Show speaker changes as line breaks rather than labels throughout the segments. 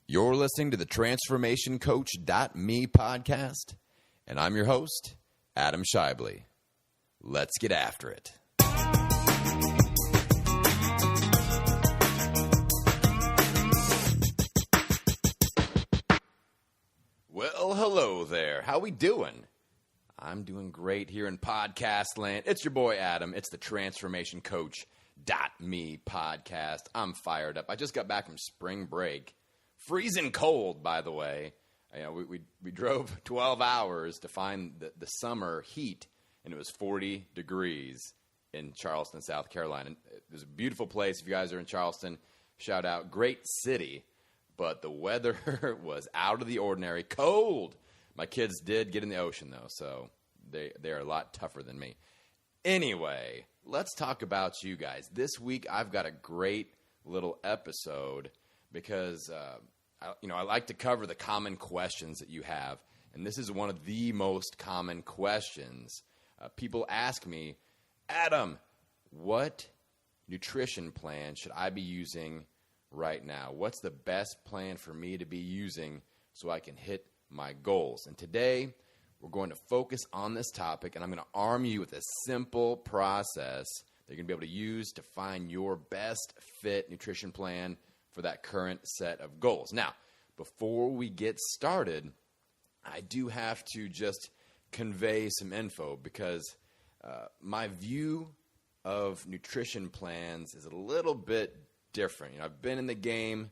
You're listening to the TransformationCoach.me podcast, and I'm your host, Adam Shively. Let's get after it. Well, hello there. How we doing? I'm doing great here in podcast land. It's your boy Adam. It's the TransformationCoach.me podcast. I'm fired up. I just got back from spring break. Freezing cold, by the way. We drove 12 hours to find the summer heat, and it was 40 degrees in Charleston, South Carolina. It was a beautiful place. If you guys are in Charleston, shout out. Great city, but the weather was out of the ordinary. Cold. My kids did get in the ocean, though, so they are a lot tougher than me. Anyway, let's talk about you guys. This week, I've got a great little episode because I like to cover the common questions that you have, and this is one of the most common questions. People ask me, Adam, what nutrition plan should I be using right now? What's the best plan for me to be using so I can hit my goals? And today, we're going to focus on this topic, and I'm going to arm you with a simple process that you're going to be able to use to find your best fit nutrition plan for that current set of goals. Now, before we get started, I do have to just convey some info because my view of nutrition plans is a little bit different. I've been in the game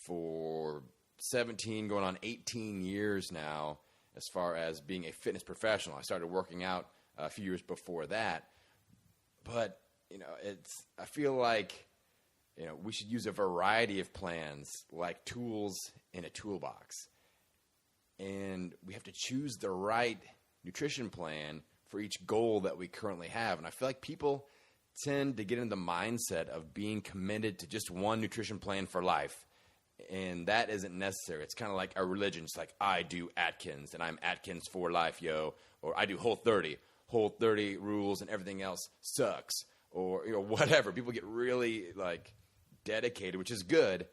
for 17, going on 18 years now as far as being a fitness professional. I started working out a few years before that. But, I feel like we should use a variety of plans like tools in a toolbox. And we have to choose the right nutrition plan for each goal that we currently have. And I feel like people tend to get in the mindset of being committed to just one nutrition plan for life. And that isn't necessary. It's kind of like our religion. It's like, I do Atkins, and I'm Atkins for life, yo. Or I do Whole30. Whole30 rules and everything else sucks. Or, whatever. People get really, dedicated, which is good.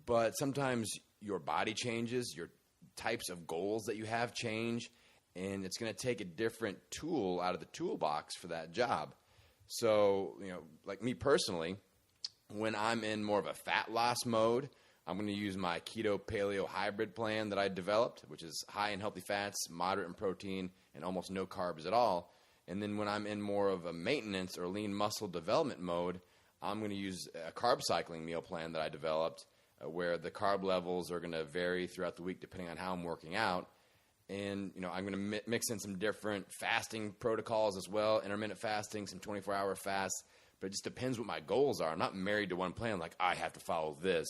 But sometimes your body changes, your types of goals that you have change, and it's going to take a different tool out of the toolbox for that job. So, like me personally, when I'm in more of a fat loss mode, I'm going to use my keto paleo hybrid plan that I developed, which is high in healthy fats, moderate in protein, and almost no carbs at all. And then when I'm in more of a maintenance or lean muscle development mode, I'm going to use a carb cycling meal plan that I developed where the carb levels are going to vary throughout the week depending on how I'm working out. And, I'm going to mix in some different fasting protocols as well, intermittent fasting, some 24-hour fasts. But it just depends what my goals are. I'm not married to one plan like I have to follow this.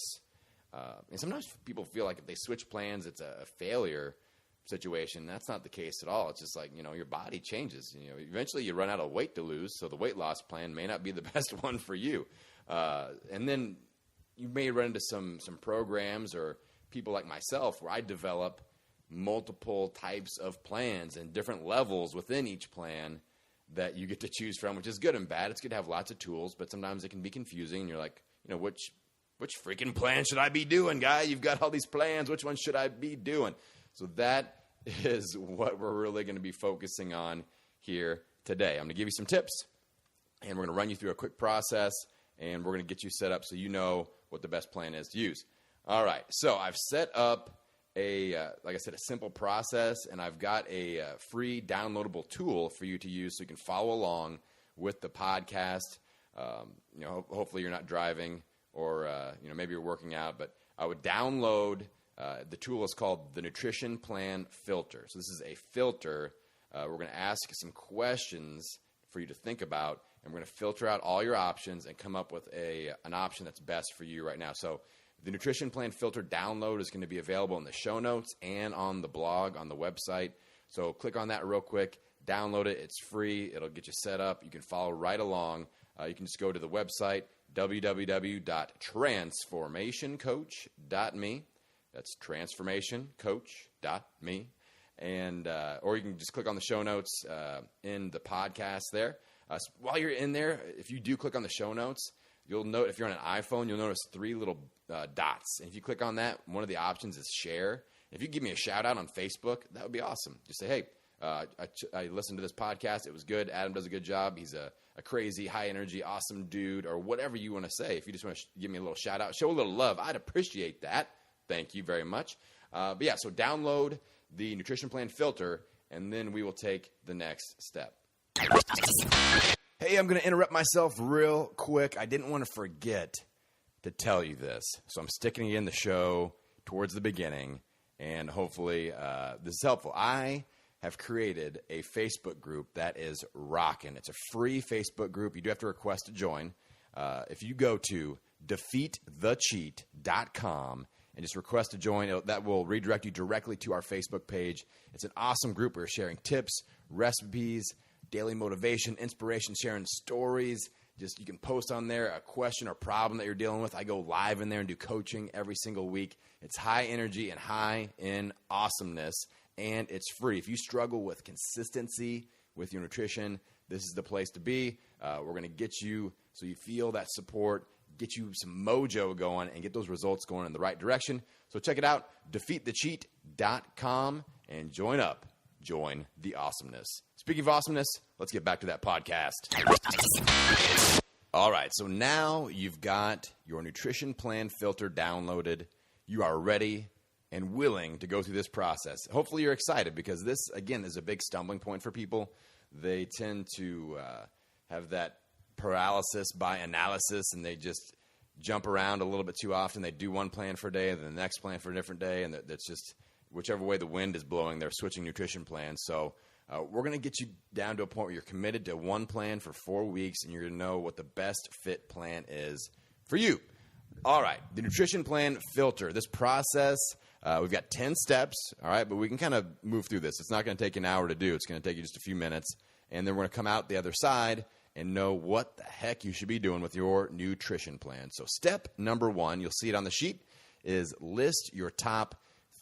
And sometimes people feel like if they switch plans, it's a failure situation. That's not the case at all. It's just like, your body changes. Eventually you run out of weight to lose, so the weight loss plan may not be the best one for you. And then you may run into some programs or people like myself where I develop multiple types of plans and different levels within each plan that you get to choose from, which is good and bad. It's good to have lots of tools, but sometimes it can be confusing. And you're like, which freaking plan should I be doing, guy? You've got all these plans. Which one should I be doing? So that is what we're really going to be focusing on here today. I'm going to give you some tips, and we're going to run you through a quick process, and we're going to get you set up so you know what the best plan is to use. All right, so I've set up like I said, a simple process, and I've got a free downloadable tool for you to use so you can follow along with the podcast. Hopefully you're not driving or, maybe you're working out, but I would download. The tool is called the Nutrition Plan Filter. So this is a filter. We're going to ask some questions for you to think about, and we're going to filter out all your options and come up with an option that's best for you right now. So the Nutrition Plan Filter download is going to be available in the show notes and on the blog on the website. So click on that real quick, download it. It's free. It'll get you set up. You can follow right along. You can just go to the website, www.transformationcoach.me. That's transformationcoach.me. And or you can just click on the show notes in the podcast there. While you're in there, if you do click on the show notes, you'll note if you're on an iPhone, you'll notice 3 little dots. And if you click on that, one of the options is share. If you give me a shout out on Facebook, that would be awesome. Just say, hey, I listened to this podcast. It was good. Adam does a good job. He's a crazy, high energy, awesome dude, or whatever you want to say. If you just want to give me a little shout out, show a little love, I'd appreciate that. Thank you very much. But yeah, so download the Nutrition Plan Filter, and then we will take the next step. Hey, I'm going to interrupt myself real quick. I didn't want to forget to tell you this, so I'm sticking it in the show towards the beginning, and hopefully this is helpful. I have created a Facebook group that is rocking. It's a free Facebook group. You do have to request to join. If you go to defeatthecheat.com and just request to join, that will redirect you directly to our Facebook page. It's an awesome group. We're sharing tips, recipes, daily motivation, inspiration, sharing stories. Just you can post on there a question or problem that you're dealing with. I go live in there and do coaching every single week. It's high energy and high in awesomeness, and it's free. If you struggle with consistency with your nutrition, this is the place to be. We're going to get you so you feel that support, get you some mojo going, and get those results going in the right direction. So check it out, defeatthecheat.com, and join up. Join the awesomeness. Speaking of awesomeness, let's get back to that podcast. All right, so now you've got your Nutrition Plan Filter downloaded. You are ready and willing to go through this process. Hopefully you're excited because this, again, is a big stumbling point for people. They tend to have that paralysis by analysis, and they just jump around a little bit too often. They do one plan for a day, and then the next plan for a different day, and that's just whichever way the wind is blowing, they're switching nutrition plans. So we're going to get you down to a point where you're committed to one plan for 4 weeks, and you're going to know what the best fit plan is for you. All right, the Nutrition Plan Filter. This process, we've got 10 steps, all right, but we can kind of move through this. It's not going to take an hour to do. It's going to take you just a few minutes, and then we're going to come out the other side and know what the heck you should be doing with your nutrition plan. So step number 1, you'll see it on the sheet, is list your top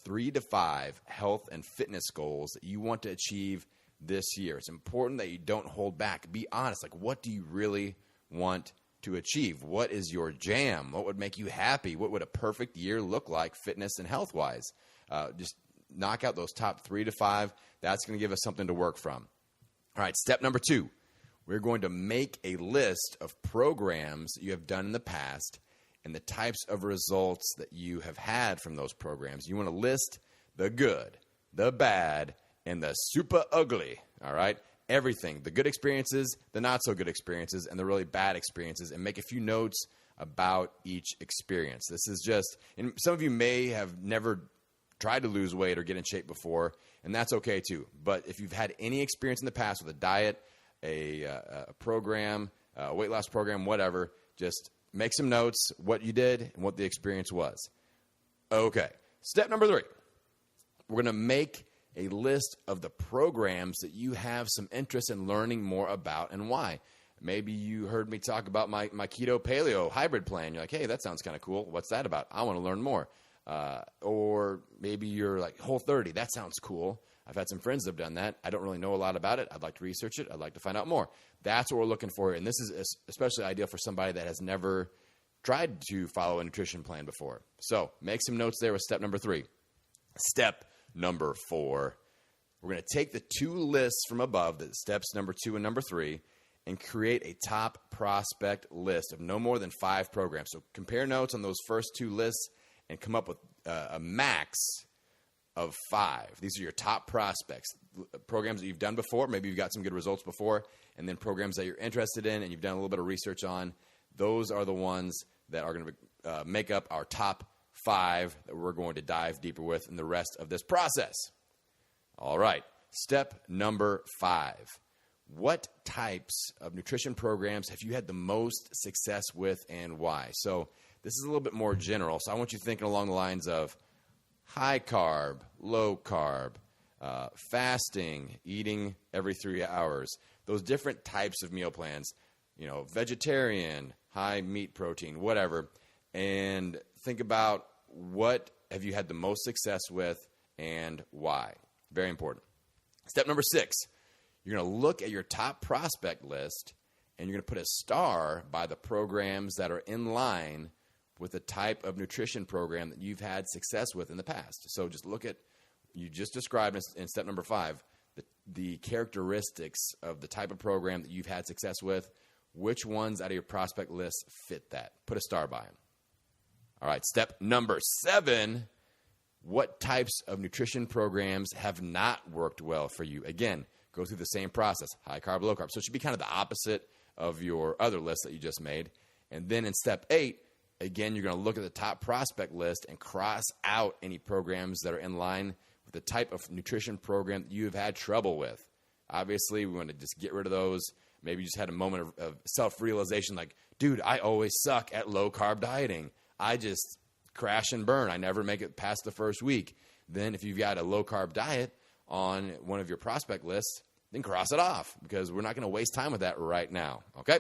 3 to 5 health and fitness goals that you want to achieve this year. It's important that you don't hold back. Be honest. Like, what do you really want to achieve? What is your jam? What would make you happy? What would a perfect year look like fitness and health-wise? Just knock out those top 3 to 5. That's going to give us something to work from. All right, step number 2. We're going to make a list of programs that you have done in the past and the types of results that you have had from those programs. You want to list the good, the bad, and the super ugly, all right? Everything, the good experiences, the not so good experiences, and the really bad experiences, and make a few notes about each experience. This is just, and some of you may have never tried to lose weight or get in shape before, and that's okay too. But if you've had any experience in the past with a diet, a program, a weight loss program, whatever, just make some notes, what you did and what the experience was. Okay, step number 3. We're going to make a list of the programs that you have some interest in learning more about and why. Maybe you heard me talk about my keto paleo hybrid plan. You're like, hey, that sounds kind of cool. What's that about? I want to learn more. Or maybe you're like, Whole30, that sounds cool. I've had some friends that have done that. I don't really know a lot about it. I'd like to research it. I'd like to find out more. That's what we're looking for. And this is especially ideal for somebody that has never tried to follow a nutrition plan before. So make some notes there with step number 3. Step number 4, we're going to take the 2 lists from above, the steps number 2 and number 3, and create a top prospect list of no more than 5 programs. So compare notes on those first 2 lists and come up with a max of 5. These are your top prospects, programs that you've done before. Maybe you've got some good results before, and then programs that you're interested in and you've done a little bit of research on. Those are the ones that are going to make up our top 5 that we're going to dive deeper with in the rest of this process. All right, step number 5. What types of nutrition programs have you had the most success with and why? So this is a little bit more general. So I want you thinking along the lines of high carb, low carb, fasting, eating every 3 hours, those different types of meal plans, vegetarian, high meat protein, whatever, and think about what have you had the most success with and why. Very important. Step number 6, you're going to look at your top prospect list and you're going to put a star by the programs that are in line with the type of nutrition program that you've had success with in the past. So just look at, you just described in step number 5, the characteristics of the type of program that you've had success with. Which ones out of your prospect list fit that? Put a star by them. All right, step number 7, what types of nutrition programs have not worked well for you? Again, go through the same process, high carb, low carb. So it should be kind of the opposite of your other list that you just made. And then in step 8, again, you're going to look at the top prospect list and cross out any programs that are in line with the type of nutrition program that you have had trouble with. Obviously, we want to just get rid of those. Maybe you just had a moment of self-realization like, dude, I always suck at low-carb dieting. I just crash and burn. I never make it past the first week. Then if you've got a low-carb diet on one of your prospect lists, then cross it off because we're not going to waste time with that right now, okay?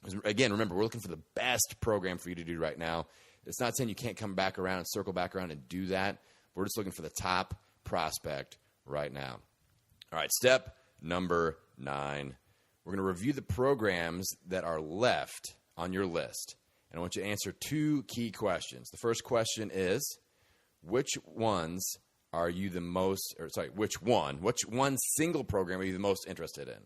Because again, remember, we're looking for the best program for you to do right now. It's not saying you can't come back around and circle back around and do that. We're just looking for the top prospect right now. All right, step number 9. We're going to review the programs that are left on your list. And I want you to answer 2 key questions. The first question is, which one single program are you the most interested in?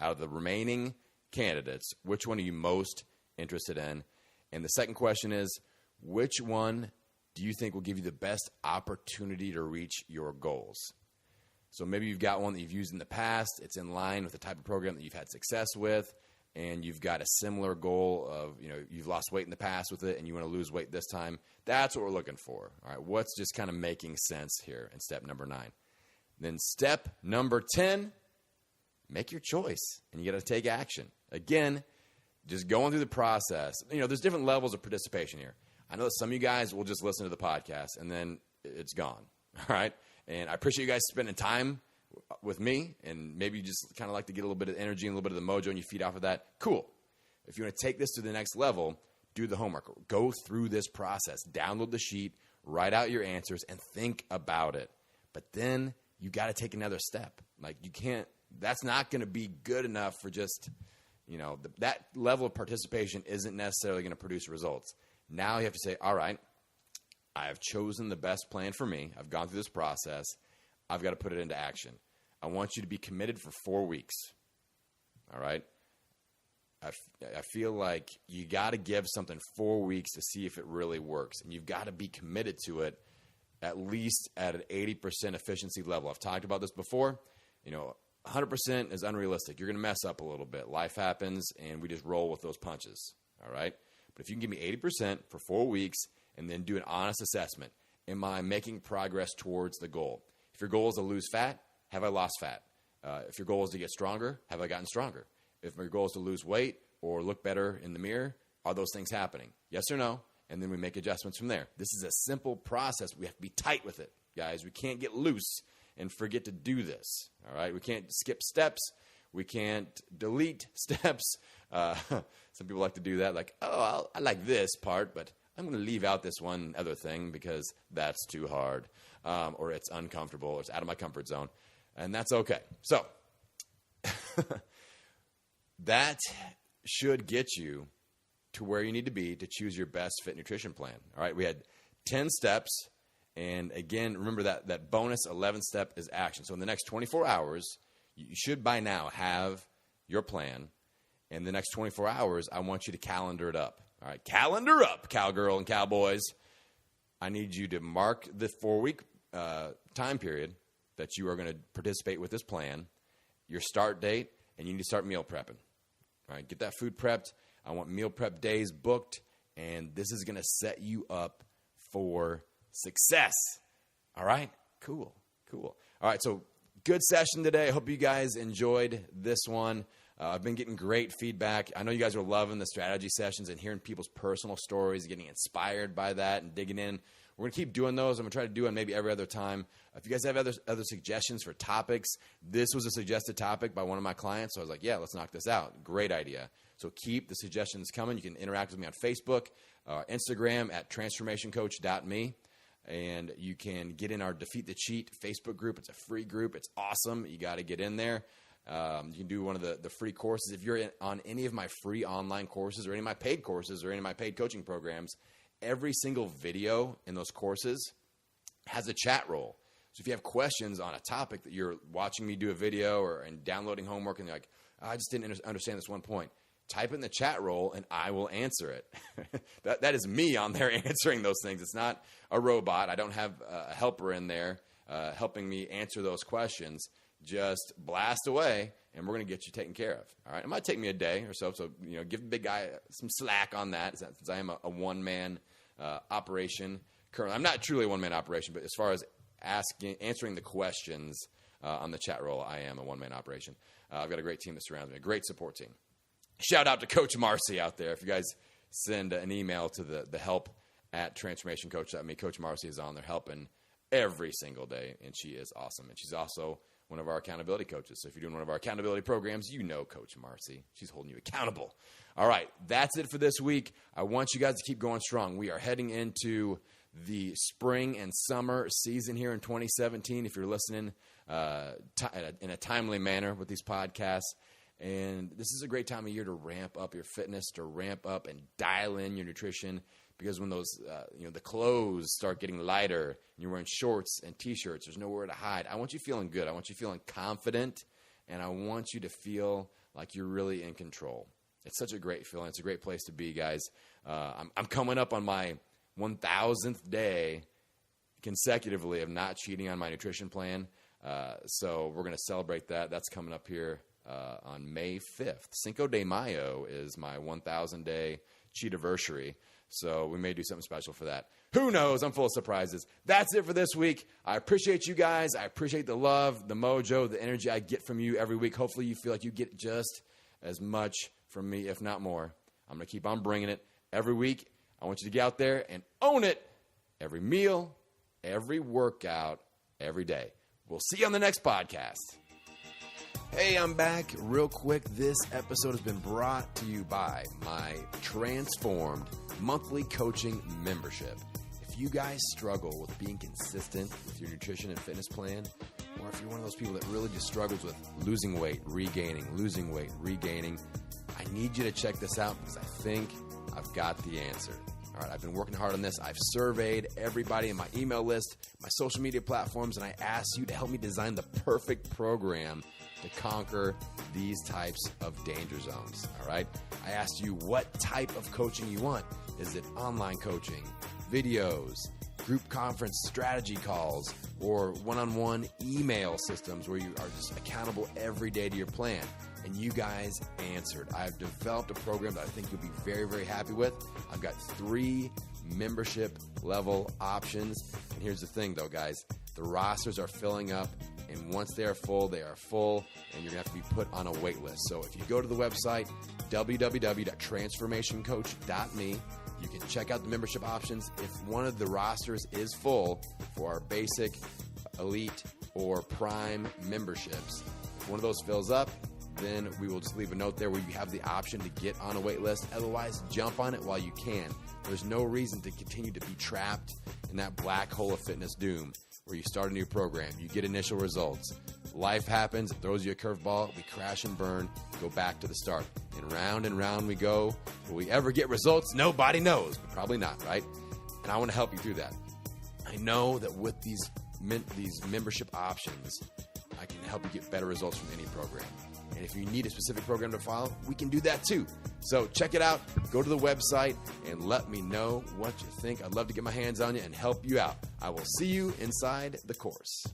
Out of the remaining candidates, which one are you most interested in? And the second question is, which one do you think will give you the best opportunity to reach your goals? So maybe you've got one that you've used in the past. It's in line with the type of program that you've had success with, and you've got a similar goal of, you've lost weight in the past with it and you want to lose weight this time. That's what we're looking for. All right, what's just kind of making sense here in step number 9. Then step number 10, make your choice, and you got to take action. Again, just going through the process. There's different levels of participation here. I know that some of you guys will just listen to the podcast and then it's gone. All right. And I appreciate you guys spending time with me, and maybe you just kind of like to get a little bit of energy and a little bit of the mojo and you feed off of that. Cool. If you want to take this to the next level, do the homework. Go through this process. Download the sheet, write out your answers, and think about it. But then you got to take another step. Like that's not going to be good enough for just, that level of participation isn't necessarily going to produce results. Now you have to say, all right, I have chosen the best plan for me. I've gone through this process. I've got to put it into action. I want you to be committed for 4 weeks. All right? I feel like you got to give something 4 weeks to see if it really works. And you've got to be committed to it at least at an 80% efficiency level. I've talked about this before. 100% is unrealistic. You're going to mess up a little bit. Life happens, and we just roll with those punches. All right? But if you can give me 80% for 4 weeks and then do an honest assessment, am I making progress towards the goal? If your goal is to lose fat, have I lost fat? If your goal is to get stronger, have I gotten stronger? If your goal is to lose weight or look better in the mirror, are those things happening? Yes or no? And then we make adjustments from there. This is a simple process. We have to be tight with it, guys. We can't get loose and forget to do this, all right? We can't skip steps. We can't delete steps. Some people like to do that, like, I like this part, but I'm going to leave out this one other thing because that's too hard, or it's uncomfortable, or it's out of my comfort zone, and that's okay. So that should get you to where you need to be to choose your best fit nutrition plan. All right, we had 10 steps, and again, remember that bonus 11th step is action. So in the next 24 hours, you should by now have your plan. In the next 24 hours, I want you to calendar it up. All right, calendar up, cowgirl and cowboys. I need you to mark the 4-week time period that you are going to participate with this plan, your start date, and you need to start meal prepping. All right, get that food prepped. I want meal prep days booked, and this is going to set you up for success. All right, cool. All right, so good session today. I hope you guys enjoyed this one. I've been getting great feedback. I know you guys are loving the strategy sessions and hearing people's personal stories, getting inspired by that and digging in. We're going to keep doing those. I'm going to try to do them maybe every other time. If you guys have other suggestions for topics, this was a suggested topic by one of my clients. So I was like, yeah, let's knock this out. Great idea. So keep the suggestions coming. You can interact with me on Facebook, Instagram at transformationcoach.me. And you can get in our Defeat the Cheat Facebook group. It's a free group. It's awesome. You got to get in there. You can do one of the free courses. If you're on any of my free online courses or any of my paid courses or any of my paid coaching programs, every single video in those courses has a chat role. So if you have questions on a topic that you're watching me do a video and downloading homework and you're like, I just didn't understand this one point, type in the chat role and I will answer it. That is me on there answering those things. It's not a robot. I don't have a helper in there helping me answer those questions. Just blast away and we're going to get you taken care of. All right. It might take me a day or so. So, give the big guy some slack on that since I am a one-man operation. Currently, I'm not truly a one-man operation, but as far as answering the questions on the chat roll, I am a one-man operation. I've got a great team that surrounds me, a great support team. Shout out to Coach Marcy out there. If you guys send an email to the help at transformationcoach.me, Coach Marcy is on there helping every single day, and she is awesome. And she's also one of our accountability coaches. So if you're doing one of our accountability programs, you know Coach Marcy. She's holding you accountable. All right, that's it for this week. I want you guys to keep going strong. We are heading into the spring and summer season here in 2017, if you're listening in a timely manner with these podcasts. And this is a great time of year to ramp up your fitness, to ramp up and dial in your nutrition, because when those the clothes start getting lighter and you're wearing shorts and T-shirts, there's nowhere to hide. I want you feeling good. I want you feeling confident, and I want you to feel like you're really in control. It's such a great feeling. It's a great place to be, guys. I'm coming up on my 1,000th day consecutively of not cheating on my nutrition plan. So we're going to celebrate that. That's coming up here on May 5th. Cinco de Mayo is my 1,000-day cheat-iversary. So we may do something special for that. Who knows? I'm full of surprises. That's it for this week. I appreciate you guys. I appreciate the love, the mojo, the energy I get from you every week. Hopefully you feel like you get just as much from me, if not more. I'm going to keep on bringing it every week. I want you to get out there and own it every meal, every workout, every day. We'll see you on the next podcast. Hey, I'm back. Real quick, this episode has been brought to you by my transformed monthly coaching membership. If you guys struggle with being consistent with your nutrition and fitness plan, or if you're one of those people that really just struggles with losing weight, regaining, I need you to check this out because I think I've got the answer. All right, I've been working hard on this. I've surveyed everybody in my email list, my social media platforms, and I asked you to help me design the perfect program to conquer these types of danger zones. All right, I asked you what type of coaching you want. Is it online coaching, videos, group conference strategy calls, or one-on-one email systems where you are just accountable every day to your plan? And you guys answered. I've developed a program that I think you'll be very, very happy with. I've got 3 membership level options. And here's the thing though, guys, the rosters are filling up, and once they are full, and you're gonna have to be put on a wait list. So if you go to the website, www.transformationcoach.me, you can check out the membership options. If one of the rosters is full for our basic, elite, or prime memberships, if one of those fills up, then we will just leave a note there where you have the option to get on a wait list. Otherwise, jump on it while you can. There's no reason to continue to be trapped in that black hole of fitness doom where you start a new program, you get initial results, life happens, it throws you a curveball, we crash and burn, go back to the start. And round we go. Will we ever get results? Nobody knows, but probably not, right? And I want to help you through that. I know that with these membership options, I can help you get better results from any program. And if you need a specific program to follow, we can do that too. So check it out. Go to the website and let me know what you think. I'd love to get my hands on you and help you out. I will see you inside the course.